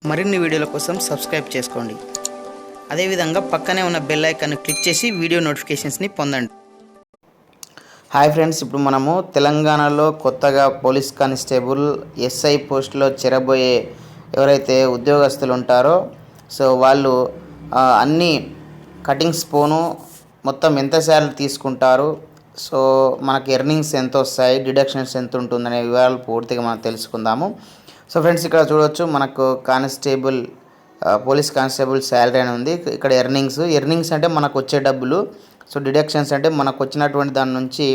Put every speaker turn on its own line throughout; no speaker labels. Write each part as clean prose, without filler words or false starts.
మరిన్ని వీడియోల కోసం సబ్స్క్రైబ్ చేసుకోండి. అదేవిధంగా పక్కనే ఉన్న బెల్ ఐకాన్ని క్లిక్ చేసి వీడియో నోటిఫికేషన్స్ని పొందండి. హాయ్ ఫ్రెండ్స్, ఇప్పుడు మనము తెలంగాణలో కొత్తగా పోలీస్ కానిస్టేబుల్ ఎస్ఐ పోస్టులో చేరబోయే ఎవరైతే ఉద్యోగస్తులు ఉంటారో సో వాళ్ళు అన్ని కటింగ్స్ పోను మొత్తం ఎంత శాలరీ తీసుకుంటారు, సో మనకి ఎర్నింగ్స్ ఎంత వస్తాయి, డిడక్షన్స్ ఎంత ఉంటుందనే వివరాలు పూర్తిగా మనం తెలుసుకుందాము. సో ఫ్రెండ్స్, ఇక్కడ చూడవచ్చు మనకు పోలీస్ కానిస్టేబుల్ శాలరీ అని ఉంది. ఇక్కడ ఎర్నింగ్స్ అంటే మనకు వచ్చే డబ్బులు, సో డిడక్షన్స్ అంటే మనకు వచ్చినటువంటి దాని నుంచి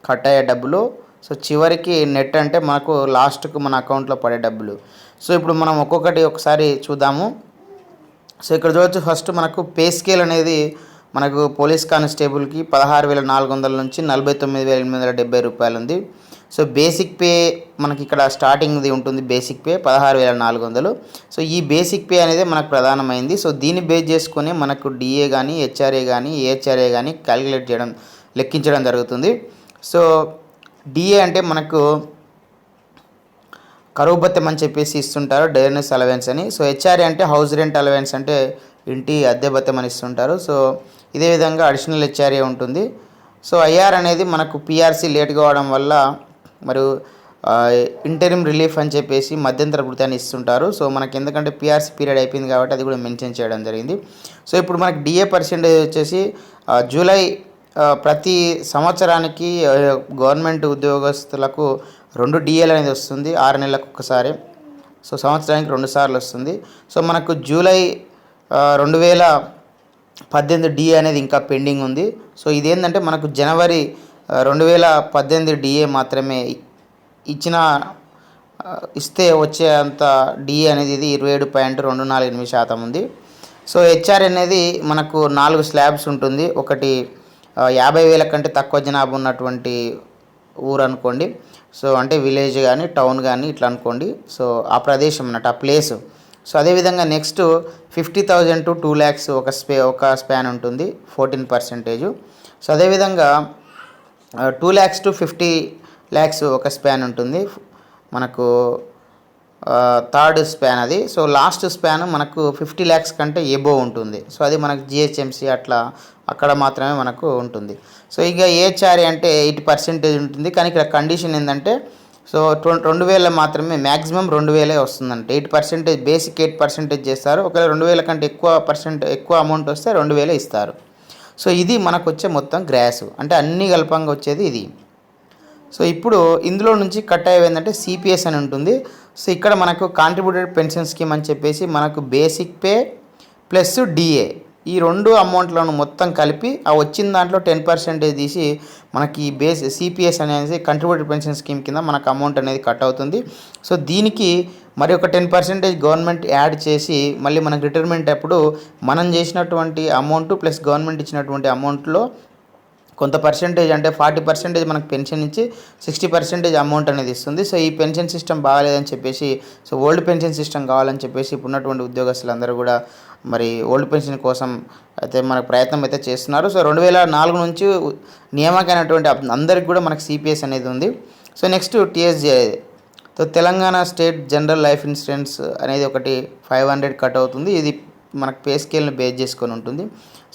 కట్ అయ్యే డబ్బులు, సో చివరికి నెట్ అంటే మనకు లాస్ట్కు మన అకౌంట్లో పడే డబ్బులు. సో ఇప్పుడు మనం ఒక్కొక్కటి ఒకసారి చూద్దాము. సో ఇక్కడ చూడవచ్చు, ఫస్ట్ మనకు పే స్కేల్ అనేది మనకు పోలీస్ కానిస్టేబుల్కి 16,400 నుంచి 49,870 రూపాయలు ఉంది. సో బేసిక్ పే మనకి ఇక్కడ స్టార్టింగ్ది ఉంటుంది. Basic pay 16,400. సో ఈ బేసిక్ పే అనేది మనకు ప్రధానమైంది. సో దీన్ని బేస్ చేసుకొని మనకు డిఏ కానీ, హెచ్ఆర్ఏ కానీ, ఏహెచ్ఆర్ఏ కానీ లెక్కించడం జరుగుతుంది. సో డిఏ అంటే మనకు కరువు భత్యం అని చెప్పేసి ఇస్తుంటారు, డైర్నెస్ అలవెన్స్ అని. సో హెచ్ఆర్ఏ అంటే హౌస్ రెంట్ అలవెన్స్, అంటే ఇంటి అద్దె భత్యం అని ఇస్తుంటారు. సో ఇదే విధంగా అడిషనల్ హెచ్ఆర్ఏ ఉంటుంది. సో ఐఆర్ అనేది మనకు పిఆర్సీ లేట్ కావడం వల్ల మరియు ఇంటరిమ్ రిలీఫ్ అని చెప్పేసి మధ్యంతర భృతాన్ని ఇస్తుంటారు. సో మనకి ఎందుకంటే పిఆర్సీ పీరియడ్ అయిపోయింది కాబట్టి అది కూడా మెన్షన్ చేయడం జరిగింది. సో ఇప్పుడు మనకి డిఏ పర్సెంటేజ్ వచ్చేసి జూలై ప్రతి సంవత్సరానికి గవర్నమెంట్ ఉద్యోగస్తులకు 2 డిఏలు అనేది వస్తుంది, 6 నెలలకు ఒకసారి. సో సంవత్సరానికి 2 సార్లు వస్తుంది. సో మనకు జూలై 2018 డిఏ అనేది ఇంకా పెండింగ్ ఉంది. సో ఇదేంటంటే మనకు జనవరి 2018 డిఏ మాత్రమే ఇస్తే వచ్చే అంత డిఏ అనేది ఇది 27.248% ఉంది. సో హెచ్ఆర్ అనేది మనకు 4 స్లాబ్స్ ఉంటుంది. ఒకటి 50,000 కంటే తక్కువ జనాభా ఉన్నటువంటి ఊరు అనుకోండి. సో అంటే విలేజ్ కానీ, టౌన్ కానీ ఇట్లా అనుకోండి. సో ఆ ప్రదేశం అన్నట్టు, ఆ ప్లేసు. సో అదేవిధంగా నెక్స్ట్ 50,000 to 2 lakhs ఒక స్పాన్ ఉంటుంది, 14%. సో అదేవిధంగా 2 lakhs to 50 lakhs ఒక స్పాన్ ఉంటుంది, మనకు థర్డ్ స్పాన్ అది. సో లాస్ట్ స్పాన్ మనకు 50 lakhs కంటే ఎబోవ్ ఉంటుంది. సో అది మనకు జిహెచ్ఎంసీ అక్కడ మాత్రమే మనకు ఉంటుంది. సో ఇక ఏహెచ్ఆర్ఏ అంటే 80% ఉంటుంది. కానీ ఇక్కడ కండిషన్ ఏంటంటే సో 2,000 మాత్రమే, మ్యాక్సిమం 2,000 వస్తుందంటే. 8% బేసిక్ 8% చేస్తారు. ఒకవేళ 2,000 కంటే ఎక్కువ అమౌంట్ వస్తే 2,000 ఇస్తారు. సో ఇది మనకు వచ్చే మొత్తం గ్రాస్, అంటే అన్ని కల్పంగా వచ్చేది ఇది. సో ఇప్పుడు ఇందులో నుంచి కట్ అయ్యేది ఏంటంటే సిపిఎస్ అని ఉంటుంది. సో ఇక్కడ మనకు కాంట్రిబ్యూటెడ్ పెన్షన్ స్కీమ్ అని చెప్పేసి మనకు బేసిక్ పే ప్లస్ డిఏ ఈ 2 అమౌంట్లను మొత్తం కలిపి ఆ వచ్చిన దాంట్లో 10% తీసి మనకి సిపిఎస్ అనేది కంట్రిబ్యూటెడ్ పెన్షన్ స్కీమ్ కింద మనకు అమౌంట్ అనేది కట్ అవుతుంది. సో దీనికి మరి ఒక 10% గవర్నమెంట్ యాడ్ చేసి మళ్ళీ మనకు రిటైర్మెంట్ అప్పుడు మనం చేసినటువంటి అమౌంట్ ప్లస్ గవర్నమెంట్ ఇచ్చినటువంటి అమౌంట్లో కొంత పర్సెంటేజ్, అంటే 40% మనకు పెన్షన్ ఇచ్చి 60% అమౌంట్ అనేది ఇస్తుంది. సో ఈ పెన్షన్ సిస్టమ్ బాగాలేదని చెప్పేసి, సో ఓల్డ్ పెన్షన్ సిస్టమ్ కావాలని చెప్పేసి ఇప్పుడున్నటువంటి ఉద్యోగస్తులందరూ కూడా మరి ఓల్డ్ పెన్షన్ కోసం అయితే మనకు ప్రయత్నం అయితే చేస్తున్నారు. సో 2004 నుంచి నియామకమైనటువంటి అందరికి కూడా మనకు సిపిఎస్ అనేది ఉంది. So next TSJ, so Telangana state general life insurance అనేది ఒకటి 500 కట్ అవుతుంది. ఇది మనకు పే స్కేల్ని బేస్ చేసుకొని ఉంటుంది.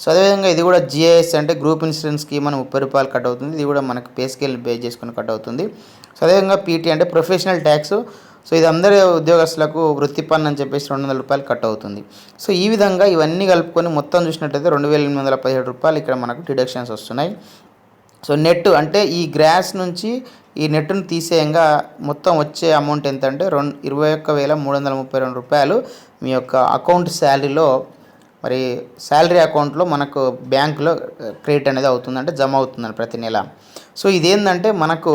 సో అదేవిధంగా ఇది కూడా జిఐఎస్ అంటే గ్రూప్ ఇన్సూరెన్స్ స్కీమ్ అని 30 రూపాయలు కట్ అవుతుంది. ఇది కూడా మనకు పే స్కేల్ని బేస్ చేసుకొని కట్ అవుతుంది. సో అదేవిధంగా పీటీ అంటే ప్రొఫెషనల్ ట్యాక్స్, సో ఇది అందరి ఉద్యోగస్తులకు వృత్తి పన్ను అని చెప్పేసి 200 రూపాయలు కట్ అవుతుంది. సో ఈ విధంగా ఇవన్నీ కలుపుకొని మొత్తం చూసినట్టయితే 2,817 రూపాయలు ఇక్కడ మనకు డిడక్షన్స్ వస్తున్నాయి. సో నెట్ అంటే ఈ గ్రాస్ నుంచి ఈ నెట్ను తీసేయంగా మొత్తం వచ్చే అమౌంట్ ఎంత అంటే 21,332 రూపాయలు మీ యొక్క అకౌంట్ శాలరీలో, మరి శాలరీ అకౌంట్లో మనకు బ్యాంకులో క్రెడిట్ అనేది అవుతుంది, అంటే జమ అవుతుందని ప్రతి నెల. సో ఇదేంటంటే మనకు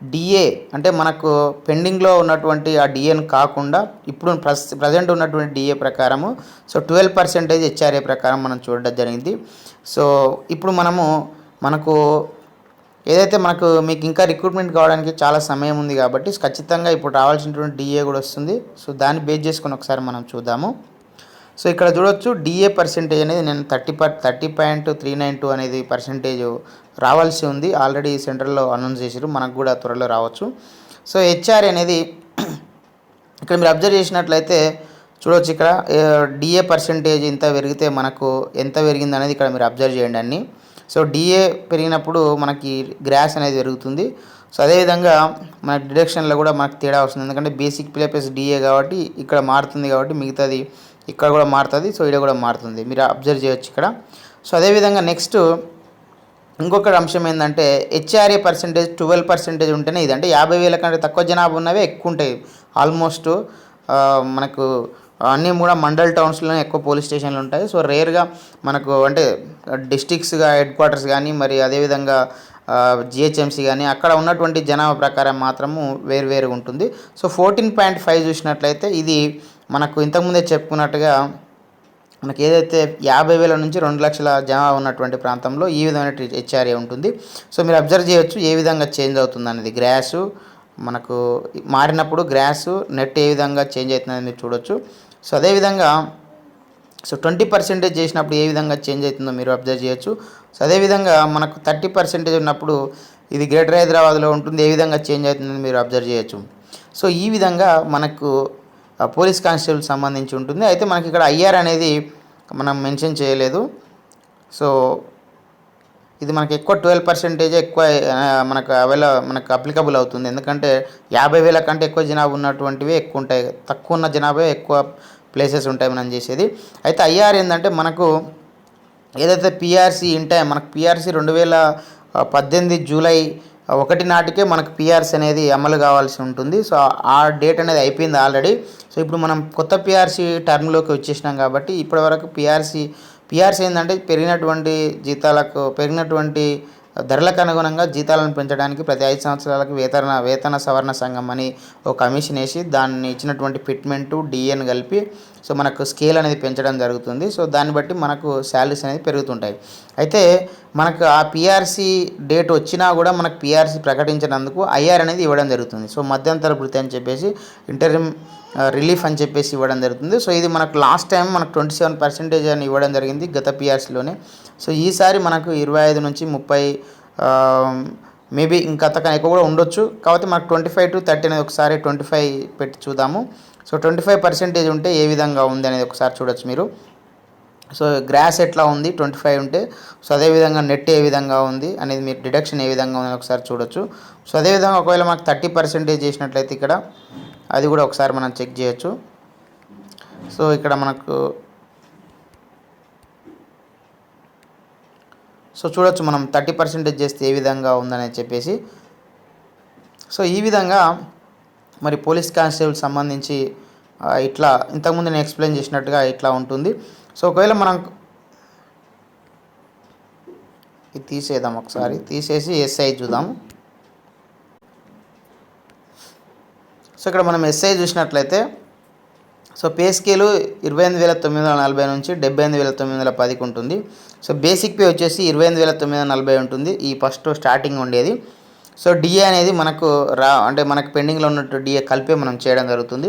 డిఏ అంటే మనకు పెండింగ్లో ఉన్నటువంటి ఆ డిఏను కాకుండా ఇప్పుడు ప్రజెంట్ ఉన్నటువంటి డిఏ ప్రకారము సో 12% హెచ్ఆర్ఏ ప్రకారం మనం చూడడం జరిగింది. సో ఇప్పుడు మనకు ఏదైతే మీకు ఇంకా రిక్రూట్మెంట్ కావడానికి చాలా సమయం ఉంది కాబట్టి ఖచ్చితంగా ఇప్పుడు రావాల్సినటువంటి డిఏ కూడా వస్తుంది. సో దాన్ని బేస్ చేసుకొని ఒకసారి మనం చూద్దాము. సో ఇక్కడ చూడవచ్చు డిఏ పర్సెంటేజ్ అనేది నేను 30.392 అనేది పర్సెంటేజ్ రావాల్సి ఉంది. ఆల్రెడీ సెంట్రల్లో అనౌన్స్ చేశారు, మనకు కూడా త్వరలో రావచ్చు. సో హెచ్ఆర్ అనేది ఇక్కడ మీరు అబ్జర్వ్ చేసినట్లయితే చూడవచ్చు, ఇక్కడ డిఏ పర్సెంటేజ్ ఇంత పెరిగితే మనకు ఎంత పెరిగింది అనేది ఇక్కడ మీరు అబ్జర్వ్ చేయండి అన్నీ. సో డిఏ పెరిగినప్పుడు మనకి గ్రాస్ అనేది పెరుగుతుంది. సో అదేవిధంగా మన డిడక్షన్లో కూడా మనకు తేడా వస్తుంది, ఎందుకంటే బేసిక్ పే ప్లస్ డిఏ కాబట్టి ఇక్కడ మారుతుంది, కాబట్టి మిగతాది ఇక్కడ కూడా మారుతుంది. సో ఇక్కడ కూడా మారుతుంది, మీరు అబ్జర్వ్ చేయొచ్చు ఇక్కడ. సో అదేవిధంగా నెక్స్ట్ ఇంకొక అంశం ఏంటంటే హెచ్ఆర్ఏ పర్సెంటేజ్ 12% ఉంటేనే ఇది, అంటే 50,000 కంటే తక్కువ జనాభా ఉన్నవే ఎక్కువ ఉంటాయి. ఆల్మోస్ట్ మనకు అన్నీ కూడా మండల్ టౌన్స్లోనే ఎక్కువ పోలీస్ స్టేషన్లు ఉంటాయి. సో రేర్గా మనకు అంటే డిస్ట్రిక్ట్స్గా హెడ్ క్వార్టర్స్ కానీ మరి అదేవిధంగా జిహెచ్ఎంసీ కానీ అక్కడ ఉన్నటువంటి జనాభా ప్రకారం మాత్రము వేరు ఉంటుంది. సో 14.5 చూసినట్లయితే ఇది మనకు ఇంతకుముందే చెప్పుకున్నట్టుగా మనకి ఏదైతే 50,000 నుంచి 2 లక్షల జనాభా ఉన్నటువంటి ప్రాంతంలో ఈ విధమైన హెచ్ఆర్ఏ ఉంటుంది. సో మీరు అబ్జర్వ్ చేయొచ్చు ఏ విధంగా చేంజ్ అవుతుంది అనేది, గ్రాసు మనకు మారినప్పుడు గ్రాసు నెట్ ఏ విధంగా చేంజ్ అవుతుందని మీరు చూడొచ్చు. సో అదేవిధంగా 20% చేసినప్పుడు ఏ విధంగా చేంజ్ అవుతుందో మీరు అబ్జర్వ్ చేయొచ్చు. సో అదేవిధంగా మనకు 30% ఉన్నప్పుడు ఇది గ్రేటర్ హైదరాబాద్లో ఉంటుంది, ఏ విధంగా చేంజ్ అవుతుందని మీరు అబ్జర్వ్ చేయొచ్చు. సో ఈ విధంగా మనకు పోలీస్ కానిస్టేబుల్ సంబంధించి ఉంటుంది. అయితే మనకి ఇక్కడ ఐఆర్ అనేది మనం మెన్షన్ చేయలేదు. సో ఇది మనకి ఎక్కువ 12% ఎక్కువ మనకు అప్లికబుల్ అవుతుంది, ఎందుకంటే 50,000 కంటే ఎక్కువ జనాభా ఉన్నటువంటివి ఎక్కువ ఉంటాయి, తక్కువ ఉన్న జనాభా ఎక్కువ ప్లేసెస్ ఉంటాయి మనం చేసేది. అయితే ఐఆర్ ఏంటంటే మనకు ఏదైతే పిఆర్సీ ఉంటాయో, మనకు పిఆర్సీ 2018 జూలై 1 నాటికే మనకు పిఆర్సీ అనేది అమలు కావాల్సి ఉంటుంది. సో ఆ డేట్ అనేది అయిపోయింది ఆల్రెడీ. సో ఇప్పుడు మనం కొత్త పిఆర్సీ టర్మ్లోకి వచ్చేసినాం కాబట్టి ఇప్పటివరకు పిఆర్సీ ఏంటంటే పెరిగినటువంటి ధరలకు అనుగుణంగా జీతాలను పెంచడానికి ప్రతి 5 సంవత్సరాలకు వేతన సవరణ సంఘం అని ఒక కమిషన్ వేసి దాన్ని ఇచ్చినటువంటి ఫిట్మెంటు డిఏను కలిపి సో మనకు స్కేల్ అనేది పెంచడం జరుగుతుంది. సో దాన్ని బట్టి మనకు శాలరీస్ అనేది పెరుగుతుంటాయి. అయితే మనకు ఆ పిఆర్సీ డేట్ వచ్చినా కూడా మనకు పిఆర్సీ ప్రకటించినందుకు ఐఆర్ అనేది ఇవ్వడం జరుగుతుంది. సో మధ్యంతర భృతి అని చెప్పేసి ఇంటరిమ్ రిలీఫ్ అని చెప్పేసి ఇవ్వడం జరుగుతుంది. సో ఇది మనకు లాస్ట్ టైం మనకు 27% అని ఇవ్వడం జరిగింది గత పిఆర్సీలోనే. సో ఈసారి మనకు 25 నుంచి 30 మేబీ ఇంకా అంతకన్నా ఎక్కువ కూడా ఉండొచ్చు. కాబట్టి మనకు 25 to 30 అనేది ఒకసారి 25 పెట్టి చూద్దాము. సో 25% ఉంటే ఏ విధంగా ఉంది అనేది ఒకసారి చూడొచ్చు మీరు. సో గ్రాస్ ఎట్లా ఉంది 25 ఉంటే, సో అదేవిధంగా నెట్ ఏ విధంగా ఉంది అనేది మీరు డిడక్షన్ ఏ విధంగా ఉందని ఒకసారి చూడొచ్చు. సో అదేవిధంగా ఒకవేళ మనకు 30% చేసినట్లయితే ఇక్కడ అది కూడా ఒకసారి మనం చెక్ చేయొచ్చు. సో ఇక్కడ మనకు సో చూడొచ్చు మనం 30% చేస్తే ఏ విధంగా ఉందని చెప్పేసి. సో ఈ విధంగా మరి పోలీస్ కానిస్టేబుల్ సంబంధించి ఇట్లా ఇంతకుముందు నేను ఎక్స్ప్లెయిన్ చేసినట్టుగా ఇట్లా ఉంటుంది. సో ఒకవేళ మనం ఇది తీసేద్దాం, ఒకసారి తీసేసి ఎస్ఐ చూద్దాము. సో ఇక్కడ మనం ఎస్ఐ చూసినట్లయితే సో పే స్కేలు 28,940 నుంచి 78,910కి ఉంటుంది. సో బేసిక్ పే వచ్చేసి 28,940 ఉంటుంది, ఈ ఫస్ట్ స్టార్టింగ్ ఉండేది. సో డిఏ అనేది మనకు అంటే మనకు పెండింగ్లో ఉన్నట్టు డిఏ కలిపే మనం చేయడం జరుగుతుంది.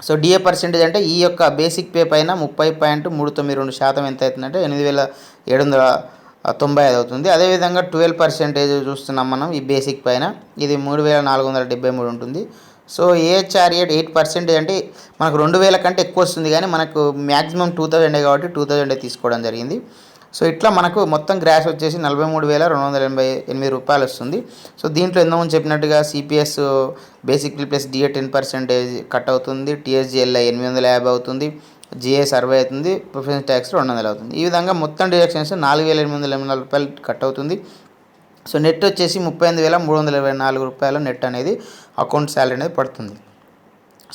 సో డిఏ పర్సెంటేజ్ అంటే ఈ యొక్క బేసిక్ పే పైన 30.392% ఎంత అవుతుందంటే 8,795 అవుతుంది. అదేవిధంగా 12% చూస్తున్నాం మనం ఈ బేసిక్ పైన, ఇది 3,473 ఉంటుంది. సో ఏహెచ్ఆర్ఏ 8% అంటే మనకు 2,000 కంటే ఎక్కువ వస్తుంది, కానీ మనకు మ్యాక్సిమం 2,000 కాబట్టి 2,000 తీసుకోవడం జరిగింది. సో ఇట్లా మనకు మొత్తం గ్రాస్ వచ్చేసి 43,288 రూపాయలు వస్తుంది. సో దీంట్లో ఎంతమంది చెప్పినట్టుగా CPS basic plus DA 10% cut అవుతుంది, టీఎస్జిఎల్ఐ 850 అవుతుంది, జిఏ 60 అవుతుంది, ప్రిఫరెన్స్ ట్యాక్స్ 200 అవుతుంది. ఈ విధంగా మొత్తం డిడక్షన్స్ 4,884 రూపాయలు కట్ అవుతుంది. సో నెట్ వచ్చేసి 38,324 రూపాయలు నెట్ అనేది అకౌంట్ శాలరీ అనేది పడుతుంది.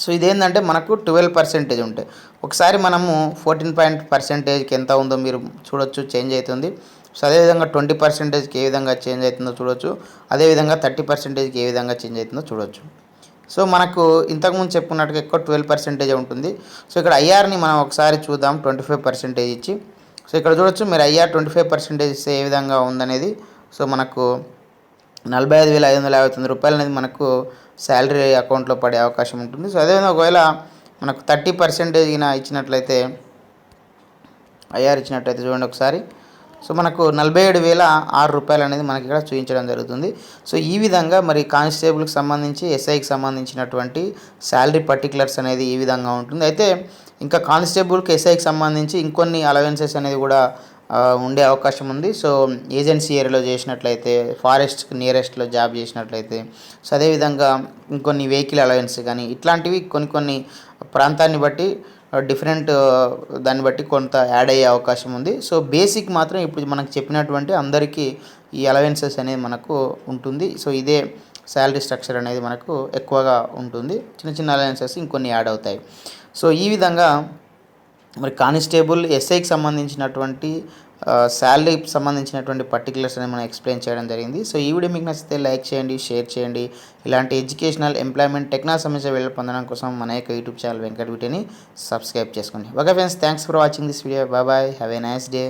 సో ఇదేంటంటే మనకు 12% ఉంటాయి. ఒకసారి మనము 14% ఎంత ఉందో మీరు చూడొచ్చు, చేంజ్ అవుతుంది. సో అదేవిధంగా 20%కి ఏ విధంగా చేంజ్ అవుతుందో చూడొచ్చు, అదేవిధంగా 30%కి ఏ విధంగా చేంజ్ అవుతుందో చూడొచ్చు. సో మనకు ఇంతకుముందు చెప్పుకున్నట్టుగా ఎక్కువ 12% ఉంటుంది. సో ఇక్కడ ఐఆర్ని మనం ఒకసారి చూద్దాం 25% ఇచ్చి. సో ఇక్కడ చూడొచ్చు మీరు ఐఆర్ 25% ఇస్తే ఏ విధంగా ఉందనేది. సో మనకు 45,559 రూపాయలు అనేది మనకు శాలరీ అకౌంట్లో పడే అవకాశం ఉంటుంది. సో అదేవిధంగా ఒకవేళ మనకు 30% ఇచ్చినట్లయితే ఐఆర్ ఇచ్చినట్లయితే చూడండి ఒకసారి. సో మనకు 47,006 రూపాయలు అనేది మనకి ఇక్కడ చూపించడం జరుగుతుంది. సో ఈ విధంగా మరి కానిస్టేబుల్కి సంబంధించి ఎస్ఐకి సంబంధించినటువంటి శాలరీ పర్టికులర్స్ అనేది ఈ విధంగా ఉంటుంది. అయితే ఇంకా కానిస్టేబుల్కి ఎస్ఐకి సంబంధించి ఇంకొన్ని అలవెన్సెస్ అనేది కూడా ఉండే అవకాశం ఉంది. సో ఏజెన్సీ ఏరియాలో చేసినట్లయితే, ఫారెస్ట్కి నియరెస్ట్లో జాబ్ చేసినట్లయితే, సో అదేవిధంగా ఇంకొన్ని వెహికల్ అలవెన్స్ కానీ ఇట్లాంటివి కొన్ని ప్రాంతాన్ని బట్టి డిఫరెంట్ దాన్ని బట్టి కొంత యాడ్ అయ్యే అవకాశం ఉంది. సో బేసిక్ మాత్రం ఇప్పుడు మనకు చెప్పినటువంటి అందరికీ ఈ అలవెన్సెస్ అనేది మనకు ఉంటుంది. సో ఇదే శాలరీ స్ట్రక్చర్ అనేది మనకు ఎక్కువగా ఉంటుంది. చిన్న అలవెన్సెస్ ఇంకొన్ని యాడ్ అవుతాయి. సో ఈ విధంగా మరి కానిస్టేబుల్ ఎస్ఐకి సంబంధించినటువంటి శాలరీకి సంబంధించినటువంటి పర్టికులర్స్ అనేది మనం ఎక్స్ప్లెయిన్ చేయడం జరిగింది. సో ఈ వీడియో మీకు నచ్చితే లైక్ చేయండి, షేర్ చేయండి. ఇలాంటి ఎడ్యుకేషనల్, ఎంప్లాయ్మెంట్, టెక్నాలజీ సమస్య వెళ్ళి పొందడం కోసం మన యొక్క యూట్యూబ్ ఛానల్ వెంకట్ వీటిని సబ్స్క్రైబ్ చేసుకోండి. Okay friends, thanks for watching this video. Bye bye, have a nice day.